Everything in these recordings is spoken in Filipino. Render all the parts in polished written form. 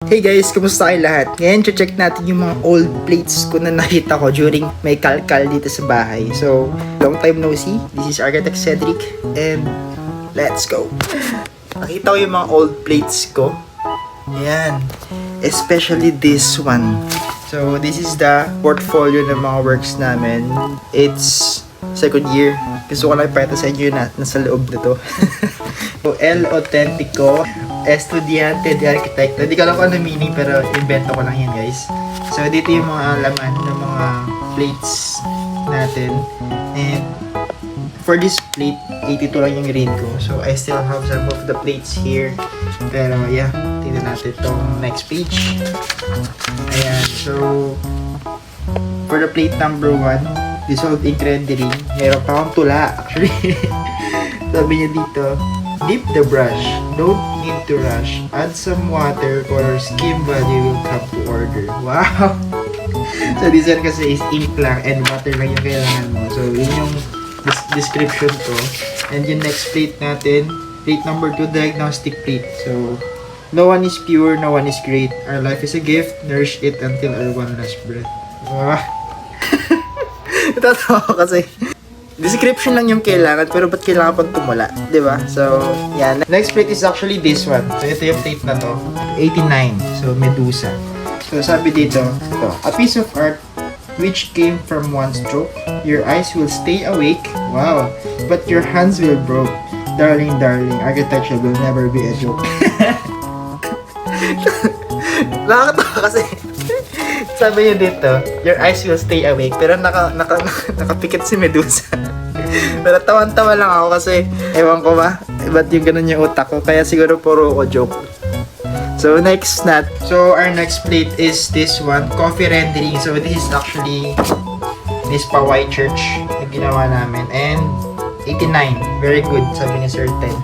Hey guys, kumusta kayo lahat? Ngayon, check natin yung mga old plates ko na nakita ko during may kalkal dito sa bahay. So, long time no see. This is Architect Cedric and let's go! Nakita ko yung mga old plates ko. Ayan. Especially this one. So, this is the portfolio ng mga works namin. It's second year. Gusto ko lang ipakita sa inyo na nasa loob na to. So, El Autentico Estudiante de Arquitecto. Hindi ko alam kung ano meaning pero invento ko lang yan guys. So dito yung mga laman ng mga plates natin. And for this plate, 82 lang yung grade ko. So I still have some of the plates here. Pero yeah, tignan natin itong next page. Ayan, so for the plate number 1, dissolved ink rendering. Meron pa akong tula actually. Sabi niya dito, dip the brush, don't need to rush. Add some water or skim value will come to order. Wow! So this one kasi is ink lang and water lang yung kailangan mo. So yun yung description ko. And yung next plate natin, plate number 2, diagnostic plate. So no one is pure, no one is great. Our life is a gift, nourish it until our one last breath. Wow! Totoo kasi description lang yung kailangan, pero ba't kailangan pang tumula? Diba? So, yan. Next plate is actually this one. So, ito yung plate na to. 89. So, Medusa. So, sabi dito, ito, a piece of art which came from one stroke. Your eyes will stay awake. Wow. But your hands will broke. Darling, darling, architecture will never be a joke. Nakakatawa kasi sabi niya dito, your eyes will stay awake. Pero nakapikit si Medusa. Pero tawan-tawa lang ako kasi ewan ko ba, ba't yung ganun yung utak ko. Kaya siguro puro ko joke. So next So our next plate is this one, coffee rendering. So this is actually this Pawai Church na ginawa namin. And 89, very good, sabi ni Sir Ted.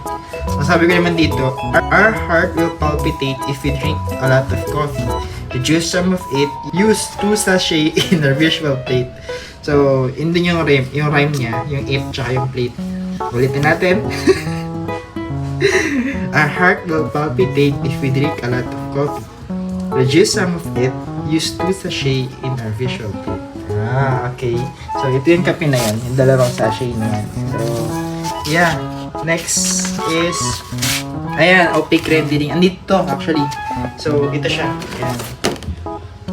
Masabi ko naman dito, our heart will palpitate if we drink a lot of coffee. Reduce some of it, use 2 sachet in our visual plate. So, yun din yung rhyme niya, yung if tsaka yung plate. Ulitin natin. Our heart will palpitate if we drink a lot of coffee. Reduce some of it, use 2 sachet in our visual plate. Okay. So, ito yung kape na yan, yung 2 sachet na yan. So, yeah. Next is, ayan, opaque rendering. Andito actually. So, ito siya. Ayan.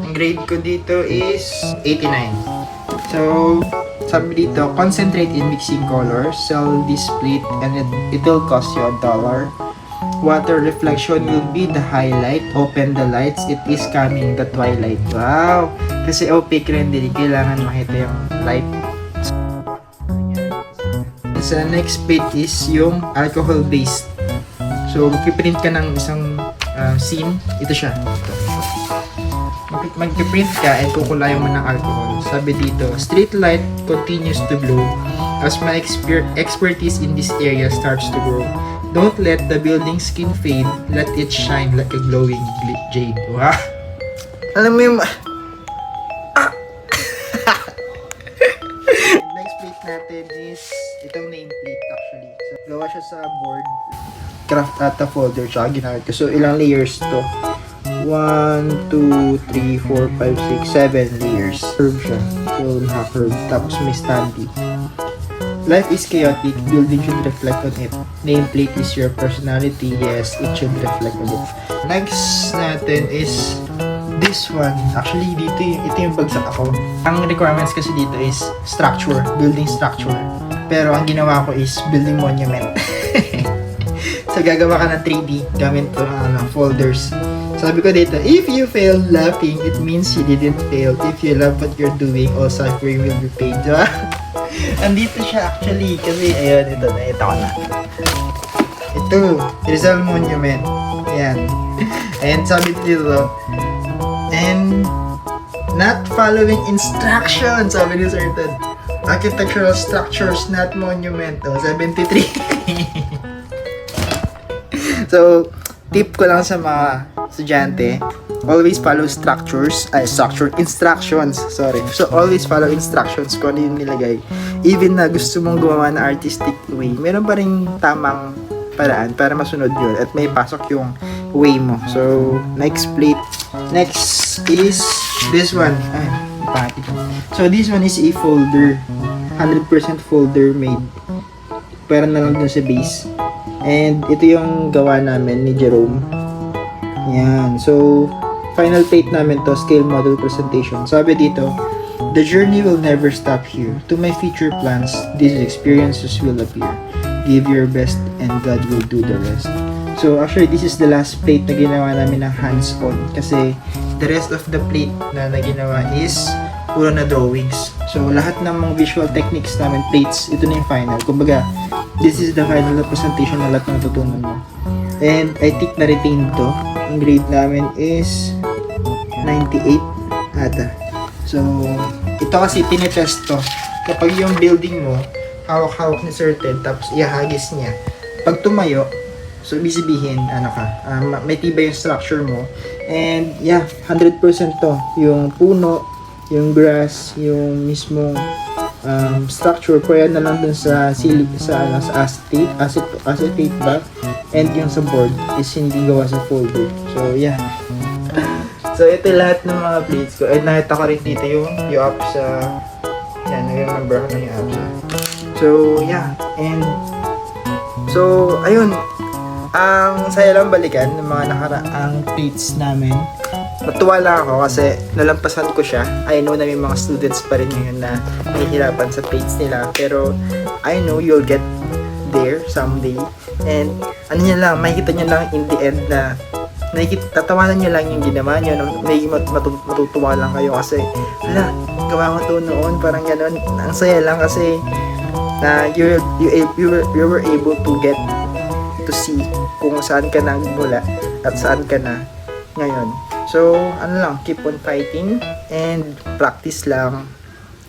Ang grade ko dito is 89. So, sabi dito, concentrate in mixing colors. Sell this plate and it will cost you $1. Water reflection will be the highlight. Open the lights. It is coming the twilight. Wow! Kasi opaque rendering, kailangan makita yung light. Sa next plate is yung alcohol based. So, magpiprint ka ng isang scene. Ito siya. Magpiprint ka and kukulayan mo ng alcohol. Sabi dito, street light continues to glow as my expertise in this area starts to grow. Don't let the building skin fade. Let it shine like a glowing jade. Wow! Alam mo yung... Next plate natin is itong nameplate actually. So, gawa siya sa board. Craft at a folder tsaka ginamit ko. So, ilang layers to? 1, 2, 3, 4, 5, 6, 7 layers. Curve siya. So, naka-curve. Tapos may standee. Life is chaotic. Building should reflect on it. Nameplate is your personality. Yes, it should reflect on it. Next natin is this one. Actually, ito yung bagsak ako. Ang requirements kasi dito is structure. Building structure. Pero ang ginawa ko is building monument. So, gagawa ka ng 3D gamit to folders. Sabi ko dito, if you fail laughing, it means you didn't fail. If you love what you're doing, all suffering will be paid. Diba? Andito siya actually. Kasi, ayun, ito, nakita ko na. Ito, Rizal Monument. Ayan. And sabi dito, and not following instructions, sabi ni Sir Ted. Architectural structures, not monument. 73. So, tip ko lang sa mga estudyante, always follow instructions. So, always follow instructions kung ano yung nilagay. Even na gusto mong gumawa na artistic way, meron pa rin tamang paraan para masunod yun at may pasok yung way mo. So, next plate. Next is this one. Ay, pati. So, this one is a folder. 100% folder made. Para na lang dun sa base. And, ito yung gawa namin ni Jerome. Yan. So, final plate namin to, scale model presentation. Sabi dito, the journey will never stop here. To my future plans, these experiences will appear. Give your best and God will do the rest. So actually, this is the last plate na ginawa namin ng hands-on kasi the rest of the plate na ginawa is puro na drawings. So lahat ng mga visual techniques namin, plates, ito na yung final. Kumbaga, this is the final presentation na lahat ng natutunan mo. And I think na-retain to. Ang grade namin is 98 ata. So, ito kasi tinetest to. Kapag yung building mo, hawak-hawak ni Sir Ted, tapos ihagis niya. Pag tumayo, so ibig sabihin, may tibay yung structure mo. And yeah, 100% to. Yung puno, yung grass, yung mismong structure, kaya na lang dun sa acetate ba? And yung sa board is hindi gawa sa folder. So yeah. So ito lahat ng mga plates ko. And nakita ko rin dito yung UAPSA. Yan, nag-remember ko na yung UAPSA. So yeah. And so ayun. Ang saya lang balikan ng mga nakaraang plates namin. Natuwa lang ako kasi nalampasan ko siya. I know na may mga students pa rin ngayon na nahihirapan sa plates nila. Pero I know you'll get there someday. And ano nyo lang, makikita nyo lang in the end na tatawanan nyo lang yung ginawa nyo. May matutuwa lang kayo kasi hala, gawa ko to noon. Parang gano'n. Ang saya lang kasi na you were able to get to see kung saan ka na mula at saan ka na ngayon. So, ano lang, keep on fighting and practice lang.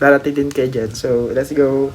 Darating din kayo dyan. So, let's go!